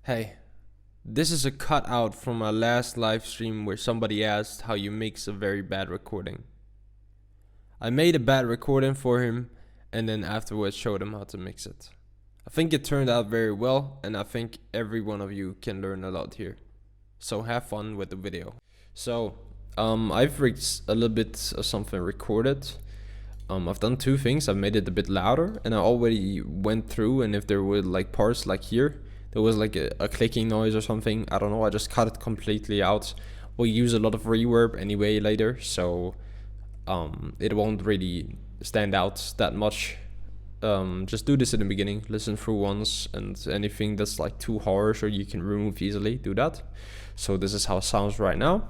Hey, this is a cutout from my last live stream where somebody asked how you mix a very bad recording. I made a bad recording for him and then afterwards showed him how to mix it. I think it turned out very well and I think every one of you can learn a lot here. So have fun with the video. So, I've rigged a little bit of something recorded. I've done two things. I've made it a bit louder and I already went through, and if there were like parts like here, there was like a clicking noise or something, I don't know, I just cut it completely out. We'll use a lot of reverb anyway later, so it won't really stand out that much. Just do this in the beginning, listen through once, and anything that's like too harsh or you can remove easily, do that. So this is how it sounds right now.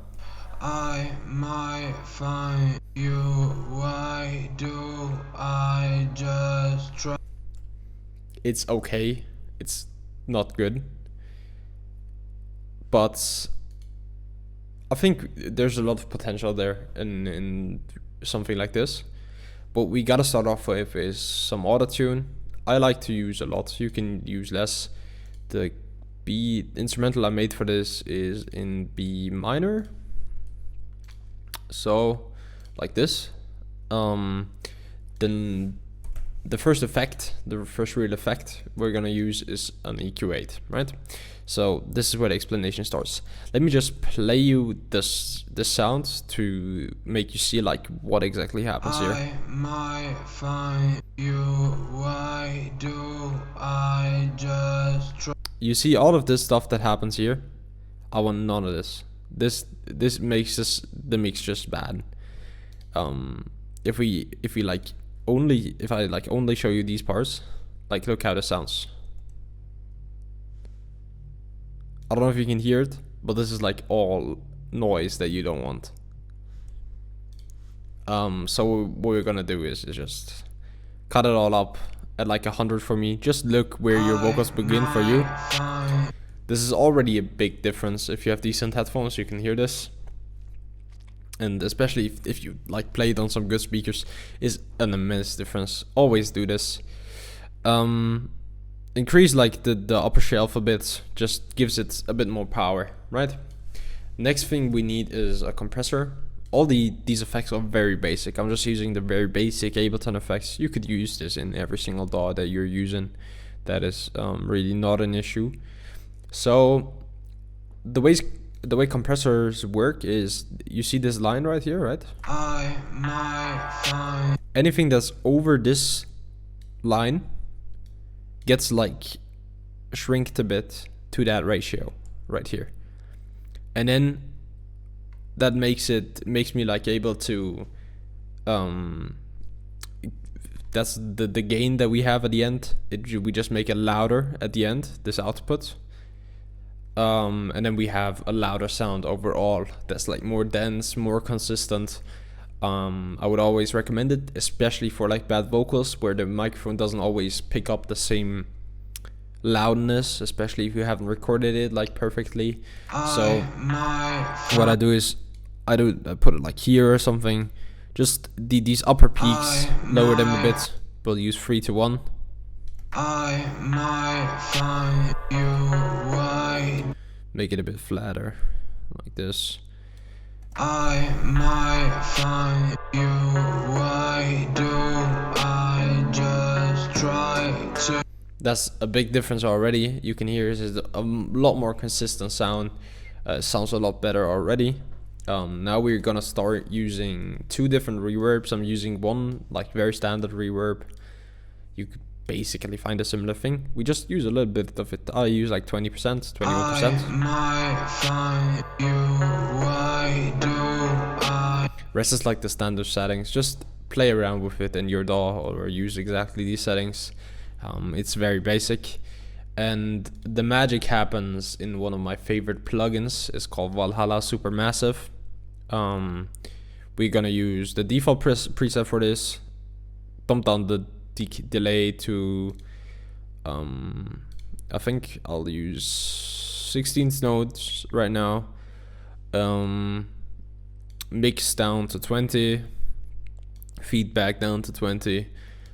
I might find you, why do I just try? It's okay, it's not good, but I think there's a lot of potential there in something like this. What we gotta start off with is some autotune. I like to use a lot, you can use less. The B instrumental I made for this is in B minor, so like this. Then the first effect, the first real effect we're gonna use is an EQ8, right? So this is where the explanation starts. Let me just play you the sound to make you see like what exactly happens here. I might find you, why do I just try? You see all of this stuff that happens here? I want none of this. This makes the mix just bad. If I like only show you these parts, like look how this sounds. I don't know if you can hear it, but this is like all noise that you don't want. So what we're gonna do is just cut it all up at like 100 for me. Just look where your vocals begin for you. This is already a big difference. If you have decent headphones, you can hear this. And especially if you like play it on some good speakers, is an immense difference. Always do this. Increase like the upper shelf a bit, just gives it a bit more power, right? Next thing we need is a compressor. All these effects are very basic. I'm just using the very basic Ableton effects. You could use this in every single DAW that you're using. That is really not an issue. So the way compressors work is, you see this line right here, right? I might find Anything that's over this line gets like shrinked a bit to that ratio right here, and then that makes me like able to that's the gain that we have at the end. We just make it louder at the end, this output. And then we have a louder sound overall that's like more dense, more consistent. I would always recommend it, especially for like bad vocals where the microphone doesn't always pick up the same loudness, especially if you haven't recorded it like perfectly. So what I do is I put it like here or something. Just these upper peaks, lower them a bit. We'll use 3 to 1. I might find you, why Make it a bit flatter, like this. I might find you, why do I just try to? That's a big difference already. You can hear is a lot more consistent sound. Sounds a lot better already. Now we're gonna start using two different reverbs. I'm using one like very standard reverb. You could basically find a similar thing. We just use a little bit of it. I use like 20%, 21%. I might find you, why do I? Rest is like the standard settings. Just play around with it in your DAW or use exactly these settings. It's very basic, and the magic happens in one of my favorite plugins. It's called Valhalla Supermassive. We're gonna use the default preset for this. Dump down the delay to I think I'll use 16th notes right now. Mix down to 20, feedback down to 20,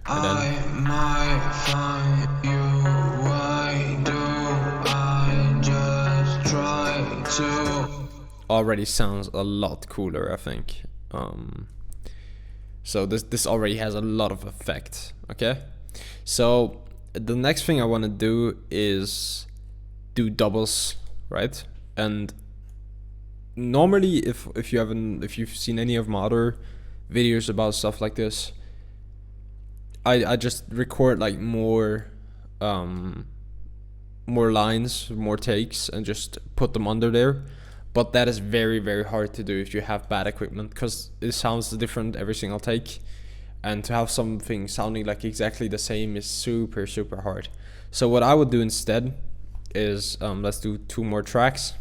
and then I might find you, why do I already sounds a lot cooler, I think. So this already has a lot of effect. Okay, so the next thing I want to do is do doubles, right? And normally, if you've seen any of my other videos about stuff like this, I just record like more lines, more takes, and just put them under there. But that is very, very hard to do if you have bad equipment, because it sounds different every single take, and to have something sounding like exactly the same is super, super hard. So what I would do instead is let's do 2 more tracks.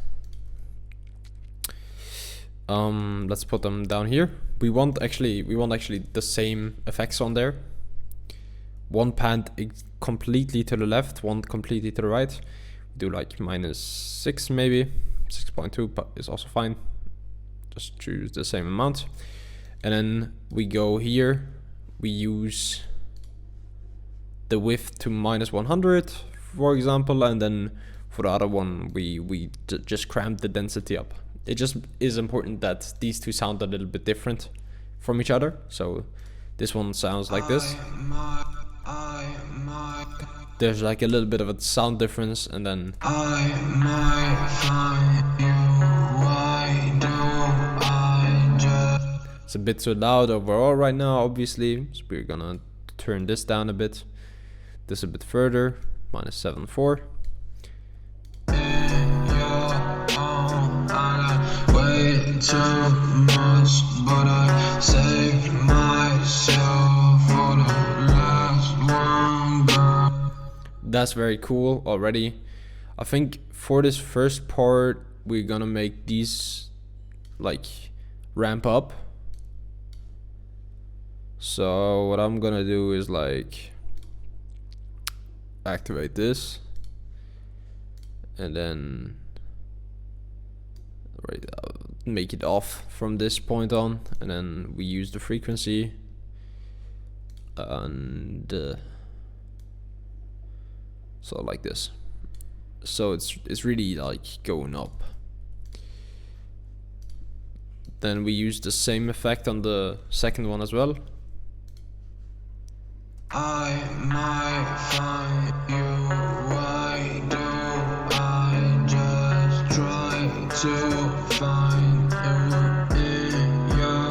Let's put them down here. We want actually the same effects on there. One pad completely to the left, one completely to the right. Do like -6 maybe, 6.2, but it's also fine. Just choose the same amount. And then we go here, we use the width to -100, for example, and then for the other one we just cramp the density up. It just is important that these two sound a little bit different from each other. So this one sounds like this. There's like a little bit of a sound difference, and then it's a bit too loud overall right now, obviously, so we're gonna turn this down a bit, this a bit further, -7.4. Too much, but I saved myself for the last one, girl. That's very cool already. I think for this first part we're gonna make these like ramp up. So what I'm gonna do is like activate this, and then make it off from this point on, and then we use the frequency, and so like this. So it's really like going up. Then we use the same effect on the second one as well. I might find you. Why do I just try to find you in your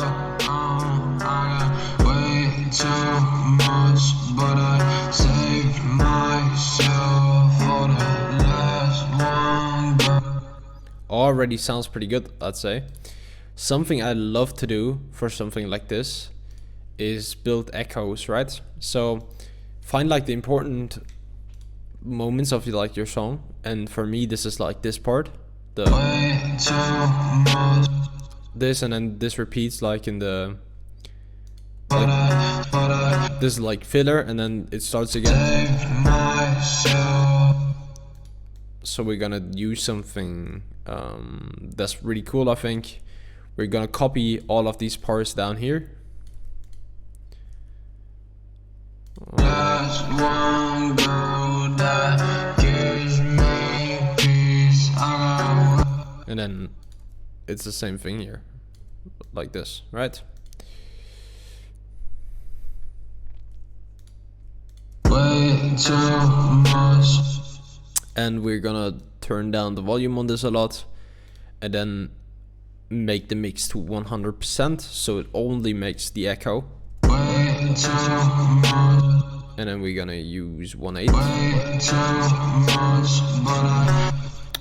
arms? I got way too much, but I saved myself for the last one. Already sounds pretty good, I'd say. Something I love to do for something like this is build echoes, right? So find like the important moments of like your song, and for me this is like this part, this, and then this repeats like in the like, this is like filler, and then it starts again. So we're gonna use something that's really cool. I think we're gonna copy all of these parts down here. Last one girl that gives me peace. And then it's the same thing here, like this, right? Way too much. And we're gonna turn down the volume on this a lot, and then make the mix to 100%, so it only makes the echo. Way too much. And then we're gonna use 1/8. Way too much, but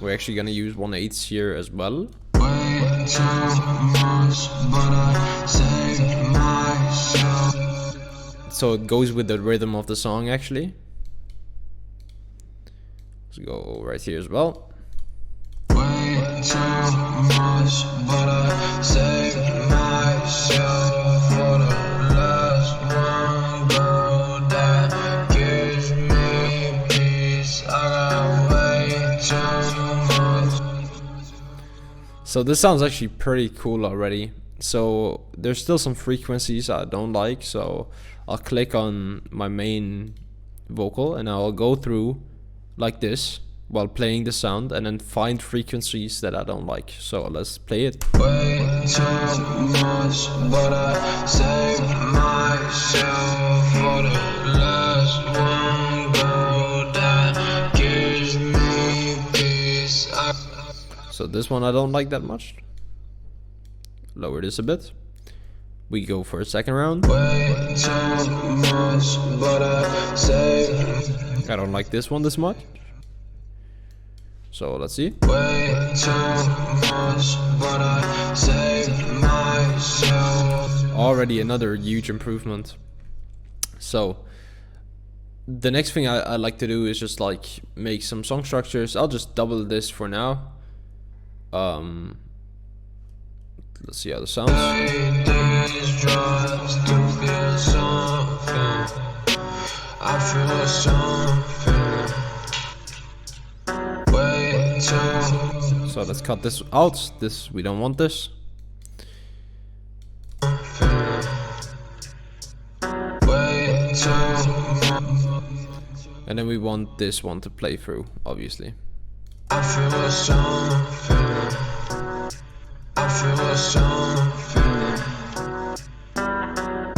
we're actually gonna use 1/8 here as well. Way too much, but I saved myself. So it goes with the rhythm of the song actually. Let's go right here as well. Way too much, but I saved myself for the last one girl that gives me peace. I got way too much. So this sounds actually pretty cool already. So there's still some frequencies I don't like, so I'll click on my main vocal and I'll go through like this while playing the sound, and then find frequencies that I don't like. So let's play it. Way too much, but I save myself for the last one girl that gives me peace. So this one I don't like that much. Lower this a bit. We go for a second round. Way too much, but I save. I don't like this one this much. So let's see. Way too much, but I save myself. Already another huge improvement. So the next thing I like to do is just like make some song structures. I'll just double this for now. Let's see how this sounds. These drugs to feel something. I feel something. Way too. So let's cut this out. This, we don't want this. Way too. And then we want this one to play through, obviously. I feel something. I feel something.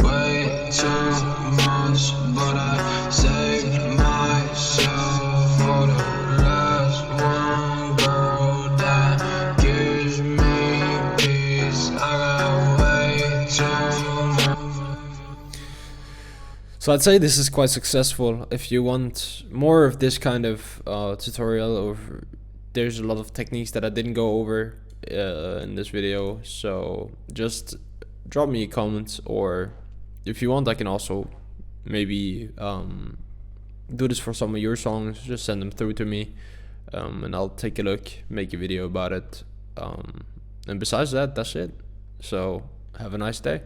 Way too much, but I save myself for the last one girl that gives me peace. I got way too much. So I'd say this is quite successful. If you want more of this kind of tutorial, or there's a lot of techniques that I didn't go over in this video, so just drop me a comment, or if you want I can also maybe do this for some of your songs. Just send them through to me, and I'll take a look, make a video about it, and besides that, that's it. So have a nice day.